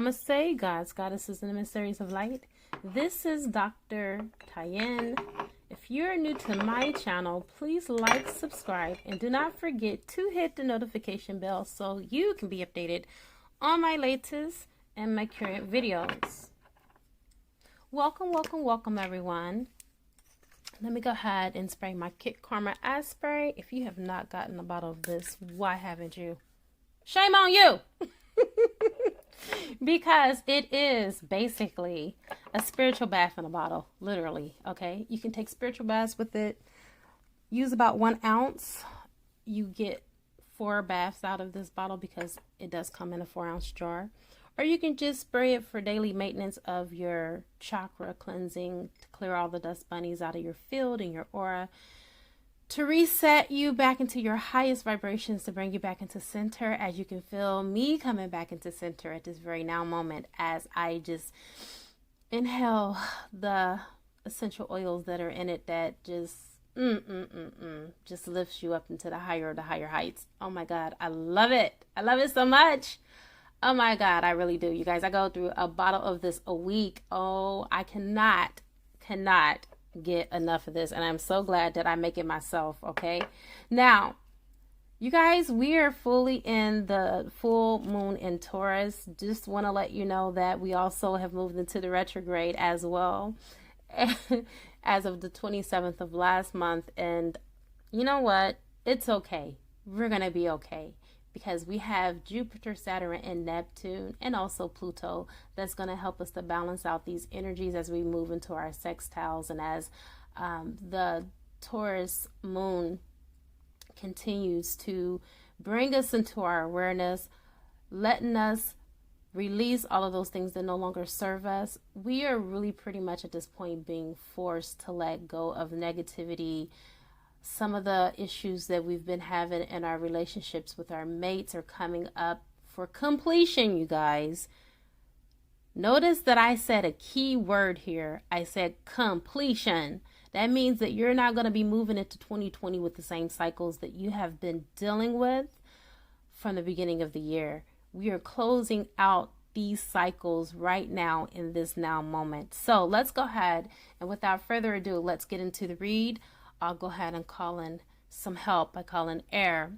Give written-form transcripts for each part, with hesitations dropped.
Namaste, gods, goddesses, and emissaries of light. This is Dr. Tyann. If you're new to my channel, please like, subscribe, and do not forget to hit the notification bell so you can be updated on my latest and my current videos. Welcome, welcome, welcome, everyone. Let me go ahead and spray my Kick Karma Eye Spray. If you have not gotten a bottle of this, why haven't you? Shame on you! Because it is basically a spiritual bath in a bottle, literally, okay? You can take spiritual baths with it. Use about 1 ounce. You get 4 baths out of this bottle because it does come in a 4-ounce jar. Or you can just spray it for daily maintenance of your chakra cleansing to clear all the dust bunnies out of your field and your aura, to reset you back into your highest vibrations, to bring you back into center, as you can feel me coming back into center at this very now moment as I just inhale the essential oils that are in it that just just lifts you up into the higher heights. Oh my God, I love it. I love it so much. Oh my God, I really do. You guys, I go through a bottle of this a week. Oh, I cannot get enough of this, and I'm so glad that I make it myself. Okay, now you guys, we are fully in the full moon in Taurus. Just want to let you know that we also have moved into the retrograde as well as of the 27th of last month. And you know what, it's okay, we're gonna be okay, because we have Jupiter, Saturn, and Neptune, and also Pluto, that's going to help us to balance out these energies as we move into our sextiles, and as the Taurus moon continues to bring us into our awareness, letting us release all of those things that no longer serve us. We are really pretty much at this point being forced to let go of negativity. Some of the issues that we've been having in our relationships with our mates are coming up for completion, you guys. Notice that I said a key word here. I said completion. That means that you're not going to be moving into 2020 with the same cycles that you have been dealing with from the beginning of the year. We are closing out these cycles right now in this now moment. So let's go ahead, and without further ado, let's get into the read. I'll go ahead and call in some help by calling air,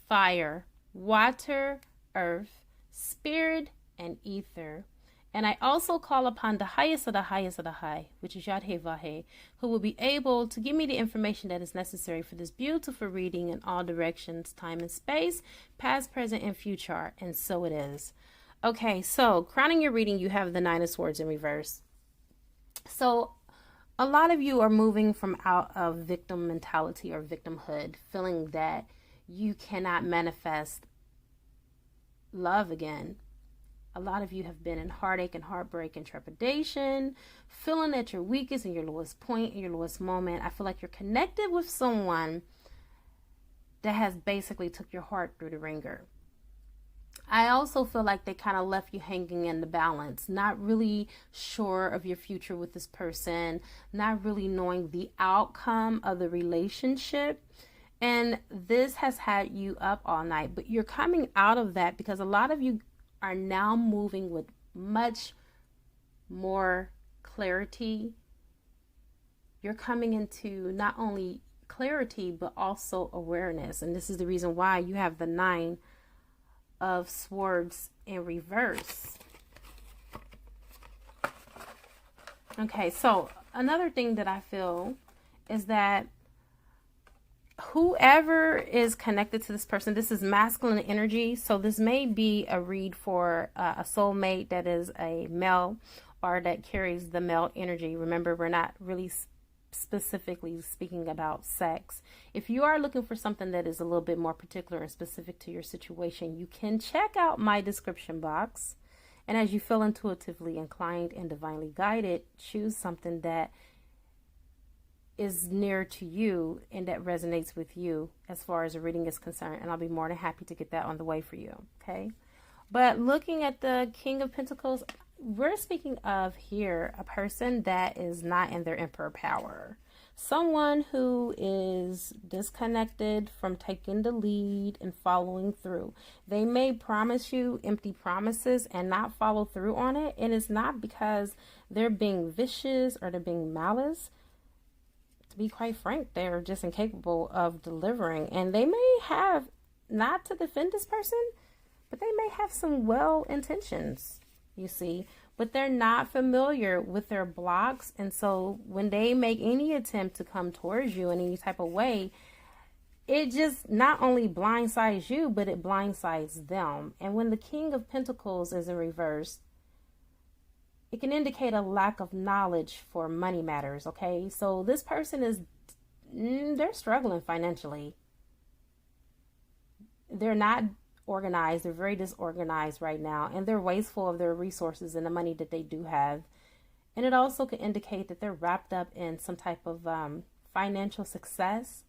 fire, water, earth, spirit, and ether. And I also call upon the highest of the highest of the high, which is Yadhe, who will be able to give me the information that is necessary for this beautiful reading in all directions, time and space, past, present, and future. And so it is. Okay, so crowning your reading, you have the 9 of Swords in reverse. So a lot of you are moving from out of victim mentality or victimhood, feeling that you cannot manifest love again. A lot of you have been in heartache and heartbreak and trepidation, feeling at your weakest and your lowest point, and your lowest moment. I feel like you're connected with someone that has basically took your heart through the ringer. I also feel like they kind of left you hanging in the balance, not really sure of your future with this person, not really knowing the outcome of the relationship. And this has had you up all night, but you're coming out of that because a lot of you are now moving with much more clarity. You're coming into not only clarity, but also awareness. And this is the reason why you have the 9 of Swords in reverse. Okay, so another thing that I feel is that whoever is connected to this person, this is masculine energy, so this may be a read for a soulmate that is a male or that carries the male energy. Remember, we're not really specifically speaking about sex. If you are looking for something that is a little bit more particular and specific to your situation, you can check out my description box, and as you feel intuitively inclined and divinely guided, choose something that is near to you and that resonates with you as far as a reading is concerned, and I'll be more than happy to get that on the way for you. Okay, but looking at the King of Pentacles, we're speaking of here a person that is not in their emperor power. Someone who is disconnected from taking the lead and following through. They may promise you empty promises and not follow through on it. And it's not because they're being vicious or they're being malice. To be quite frank, they're just incapable of delivering. And they may have, not to defend this person, but they may have some well intentions, you see, but they're not familiar with their blocks. And so when they make any attempt to come towards you in any type of way, it just not only blindsides you, but it blindsides them. And when the King of Pentacles is in reverse, it can indicate a lack of knowledge for money matters, okay? So this person is, they're struggling financially. They're not organized. They're very disorganized right now, and they're wasteful of their resources and the money that they do have. And it also can indicate that they're wrapped up in some type of financial success,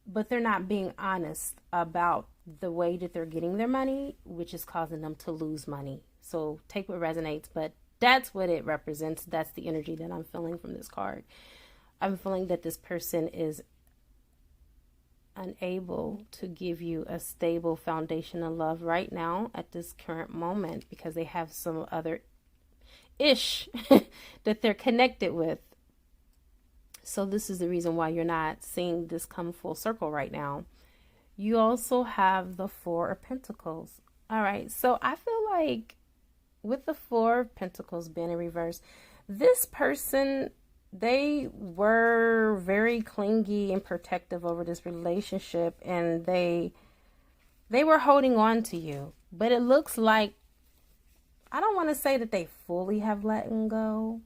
but they're not being honest about the way that they're getting their money, which is causing them to lose money. So take what resonates, but that's what it represents. That's the energy that I'm feeling from this card. I'm feeling that this person is unable to give you a stable foundation of love right now at this current moment, because they have some other ish that they're connected with. So this is the reason why you're not seeing this come full circle right now. You also have the Four of Pentacles. All right, so I feel like with the Four of Pentacles being in reverse, this person, they were very clingy and protective over this relationship, and they were holding on to you. But it looks like, I don't want to say that they fully have let go,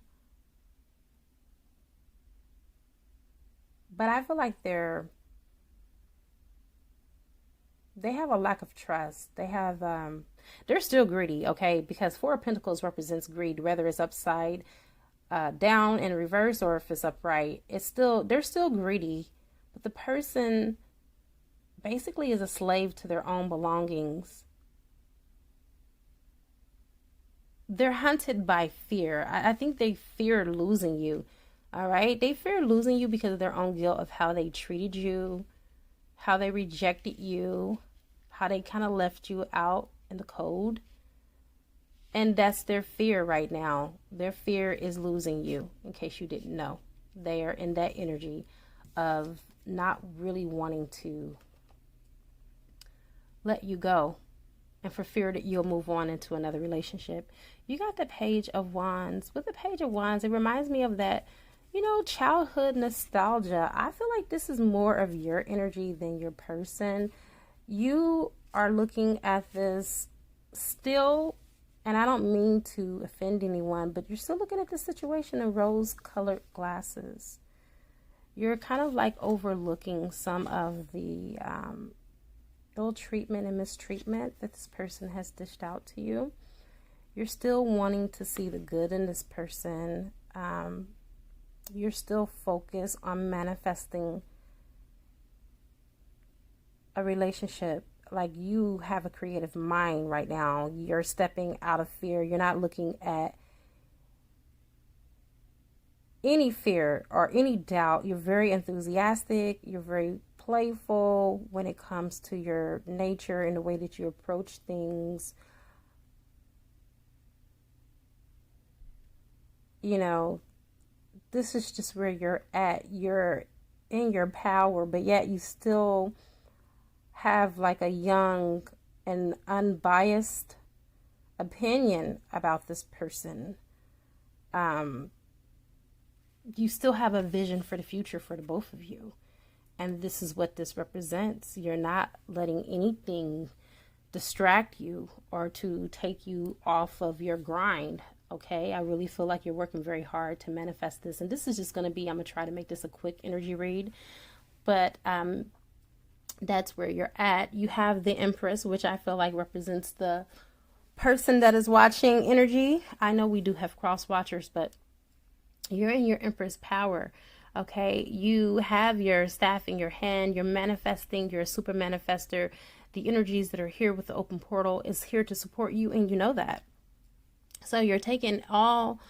but I feel like they have a lack of trust. They're still greedy, okay? Because Four of Pentacles represents greed, whether it's upside down in reverse or if it's upright. They're still greedy, but the person basically is a slave to their own belongings. They're hunted by fear. I think they fear losing you. All right, they fear losing you because of their own guilt of how they treated you, how they rejected you, how they kind of left you out in the cold. And that's their fear right now. Their fear is losing you, in case you didn't know. They are in that energy of not really wanting to let you go, and for fear that you'll move on into another relationship. You got the Page of Wands. With the Page of Wands, it reminds me of that, childhood nostalgia. I feel like this is more of your energy than your person. You are looking at this still, and I don't mean to offend anyone, but you're still looking at this situation in rose-colored glasses. You're kind of like overlooking some of the ill treatment and mistreatment that this person has dished out to you. You're still wanting to see the good in this person. You're still focused on manifesting a relationship. Like, you have a creative mind right now. You're stepping out of fear. You're not looking at any fear or any doubt. You're very enthusiastic. You're very playful when it comes to your nature and the way that you approach things. This is just where you're at. You're in your power, but yet you still have like a young and unbiased opinion about this person. You still have a vision for the future for the both of you. And this is what this represents. You're not letting anything distract you or to take you off of your grind. Okay, I really feel like you're working very hard to manifest this. And this is just going to be, I'm going to try to make this a quick energy read. But that's where you're at. You have the Empress, which I feel like represents the person that is watching energy. I know we do have cross watchers, but you're in your Empress power. Okay, you have your staff in your hand. You're manifesting. You're a super manifester. The energies that are here with the open portal is here to support you, and you know that. So you're taking all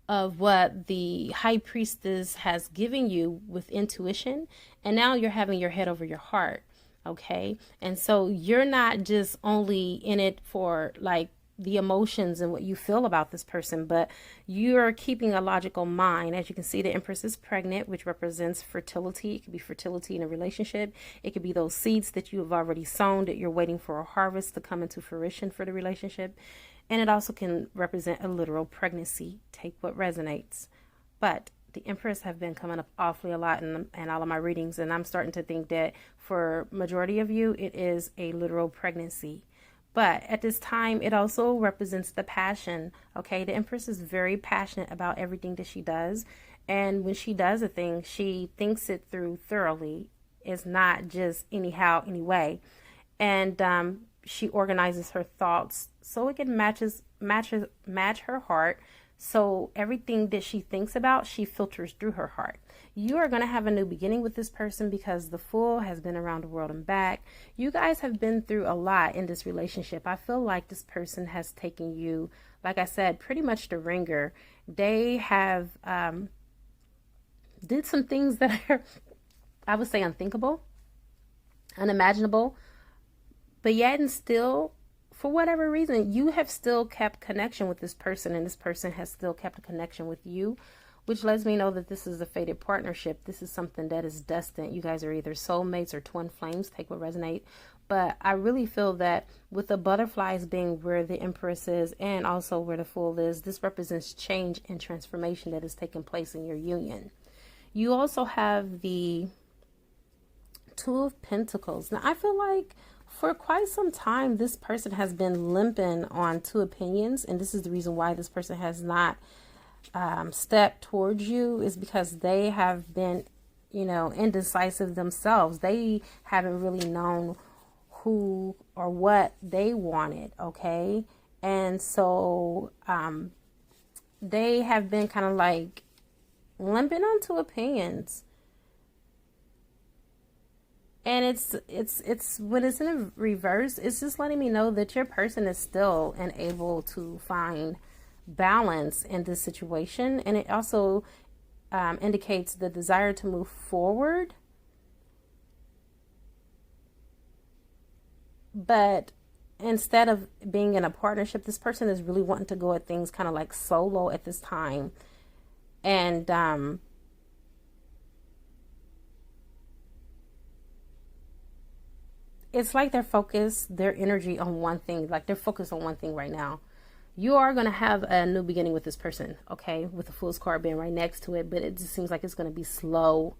of what the high priestess has given you with intuition, and now you're having your head over your heart. Okay, and so you're not just only in it for like the emotions and what you feel about this person, but you're keeping a logical mind. As you can see, the Empress is pregnant, which represents fertility. It could be fertility in a relationship. It could be those seeds that you have already sown that you're waiting for a harvest to come into fruition for the relationship. And it also can represent a literal pregnancy. Take what resonates. But the Empress have been coming up awfully a lot in all of my readings, and I'm starting to think that for majority of you, it is a literal pregnancy. But at this time, it also represents the passion. Okay, the Empress is very passionate about everything that she does, and when she does a thing, she thinks it through thoroughly. It's not just anyhow, anyway, and she organizes her thoughts so it can match her heart. So everything that she thinks about, she filters through her heart. You are going to have a new beginning with this person because the Fool has been around the world and back. You guys have been through a lot in this relationship. I feel like this person has taken you, like I said, pretty much the ringer. They have did some things that are, I would say, unthinkable, unimaginable, but yet and still, for whatever reason, you have still kept connection with this person, and this person has still kept a connection with you, which lets me know that this is a fated partnership. This is something that is destined. You guys are either soulmates or twin flames. Take what resonates. But I really feel that with the butterflies being where the Empress is and also where the Fool is, this represents change and transformation that is taking place in your union. You also have the Two of Pentacles. Now, I feel like for quite some time, this person has been limping on two opinions. And this is the reason why this person has not stepped towards you, is because they have been, indecisive themselves. They haven't really known who or what they wanted. Okay. And so they have been kind of like limping on two opinions. And it's when it's in a reverse, it's just letting me know that your person is still unable to find balance in this situation. And it also indicates the desire to move forward. But instead of being in a partnership, this person is really wanting to go at things kind of like solo at this time. And it's like they're focused their energy on one thing. Like they're focused on one thing right now. You are going to have a new beginning with this person, okay? With the Fool's card being right next to it. But it just seems like it's going to be slow.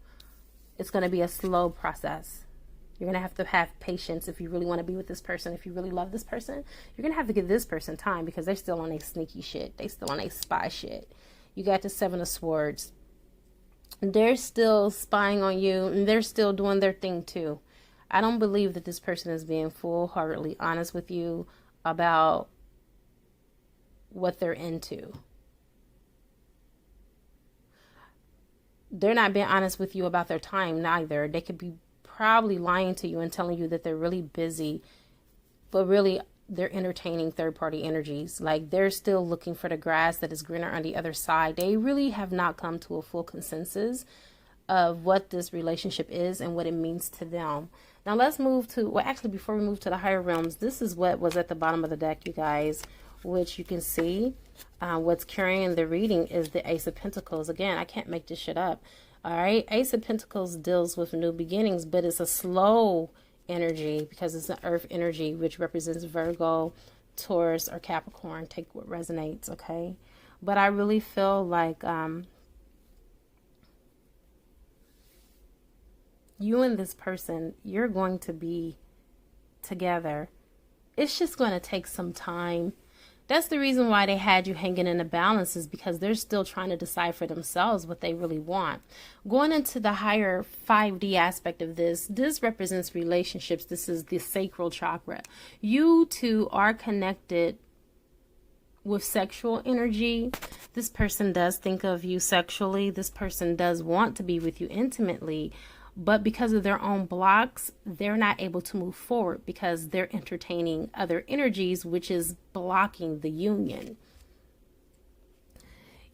It's going to be a slow process. You're going to have patience if you really want to be with this person. If you really love this person, you're going to have to give this person time because they're still on a sneaky shit. They still on a spy shit. You got the Seven of Swords. They're still spying on you, and they're still doing their thing too. I don't believe that this person is being full-heartedly honest with you about what they're into. They're not being honest with you about their time neither. They could be probably lying to you and telling you that they're really busy, but really they're entertaining third-party energies. Like they're still looking for the grass that is greener on the other side. They really have not come to a full consensus of what this relationship is and what it means to them. Now let's move to, well, actually before we move to the higher realms, this is what was at the bottom of the deck, you guys, which you can see what's carrying the reading is the Ace of Pentacles. Again, I can't make this shit up. All right. Ace of Pentacles deals with new beginnings, but it's a slow energy because it's an earth energy, which represents Virgo, Taurus, or Capricorn. Take what resonates. Okay. But I really feel like, you and this person, you're going to be together. It's just going to take some time. That's the reason why they had you hanging in the balance, is because they're still trying to decide for themselves what they really want. Going into the higher 5D aspect of this represents relationships. This is the sacral chakra. You two are connected with sexual energy. This person does think of you sexually. This person does want to be with you intimately. But because of their own blocks, they're not able to move forward because they're entertaining other energies, which is blocking the union.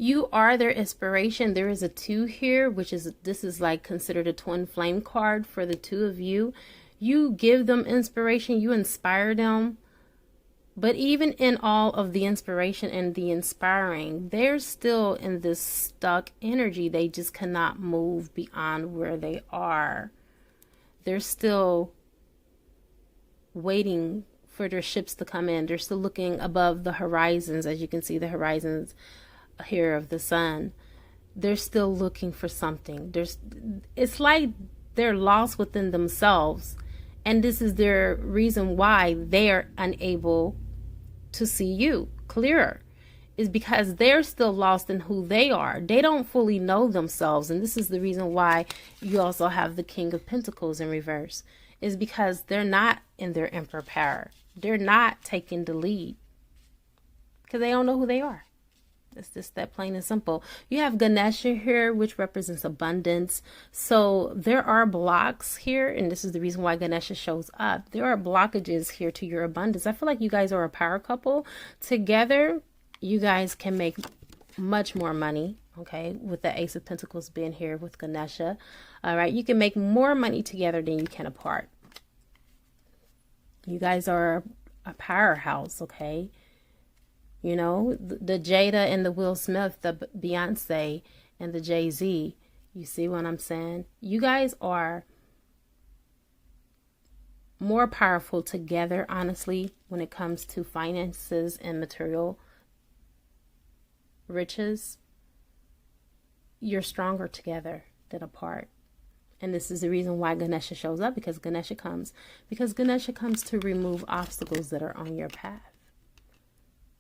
You are their inspiration. There is a 2 here, which is, this is like considered a twin flame card for the 2 of you. You give them inspiration, you inspire them. But even in all of the inspiration and the inspiring, they're still in this stuck energy. They just cannot move beyond where they are. They're still waiting for their ships to come in. They're still looking above the horizons. As you can see, the horizons here of the sun. They're still looking for something. It's like they're lost within themselves. And this is their reason why they are unable to see you clearer, is because they're still lost in who they are. They don't fully know themselves. And this is the reason why you also have the King of Pentacles in reverse, is because they're not in their emperor power. They're not taking the lead because they don't know who they are. It's just that plain and simple. You have Ganesha here, which represents abundance. So there are blocks here, and this is the reason why Ganesha shows up. There are blockages here to your abundance. I feel like you guys are a power couple. Together, you guys can make much more money, okay, with the Ace of Pentacles being here with Ganesha. All right, you can make more money together than you can apart. You guys are a powerhouse, okay? You know, the Jada and the Will Smith, the Beyonce and the Jay-Z. You see what I'm saying? You guys are more powerful together, honestly, when it comes to finances and material riches. You're stronger together than apart. And this is the reason why Ganesha shows up, because Ganesha comes to remove obstacles that are on your path.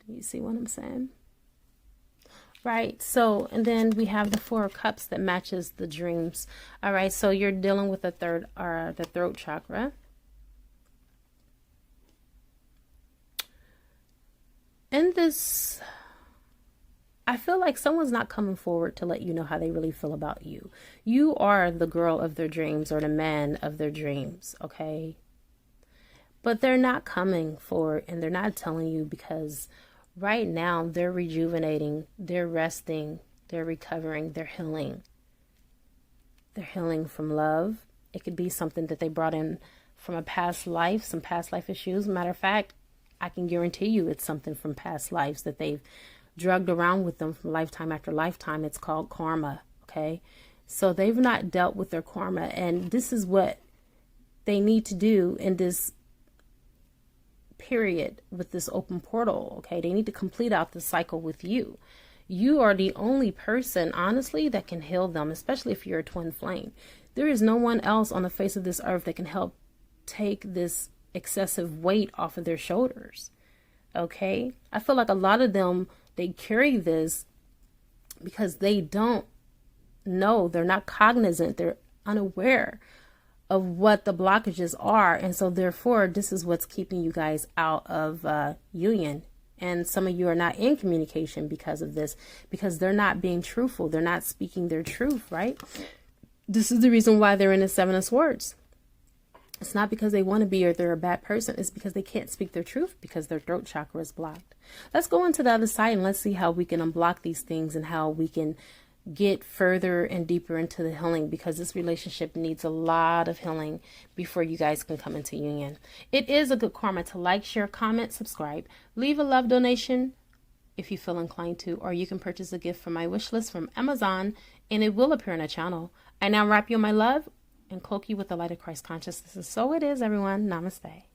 You see what I'm saying? Right. So, and then we have the 4 of Cups that matches the dreams. All right. So you're dealing with the throat chakra. And this, I feel like someone's not coming forward to let you know how they really feel about you. You are the girl of their dreams or the man of their dreams. Okay. But they're not coming forward and they're not telling you because right now they're rejuvenating, they're resting, they're recovering, they're healing. They're healing from love. It could be something that they brought in from a past life, some past life issues. Matter of fact, I can guarantee you it's something from past lives that they've drugged around with them from lifetime after lifetime. It's called karma, okay? So they've not dealt with their karma, and this is what they need to do in this period with this open portal, okay? They need to complete out the cycle with you. You are the only person, honestly, that can heal them, especially if you're a twin flame. There is no one else on the face of this earth that can help take this excessive weight off of their shoulders, okay? I feel like a lot of them, they carry this because they don't know, they're not cognizant, they're unaware of what the blockages are. And so therefore, this is what's keeping you guys out of union. And some of you are not in communication because of this, because they're not being truthful. They're not speaking their truth, right? This is the reason why they're in the 7 of Swords. It's not because they want to be or they're a bad person. It's because they can't speak their truth because their throat chakra is blocked. Let's go into the other side and let's see how we can unblock these things and how we can get further and deeper into the healing, because this relationship needs a lot of healing before you guys can come into union. It is a good karma to like, share, comment, subscribe, leave a love donation if you feel inclined to, or you can purchase a gift from my wish list from Amazon and it will appear on the channel. I now wrap you in my love and cloak you with the light of Christ consciousness. And so it is, everyone. Namaste.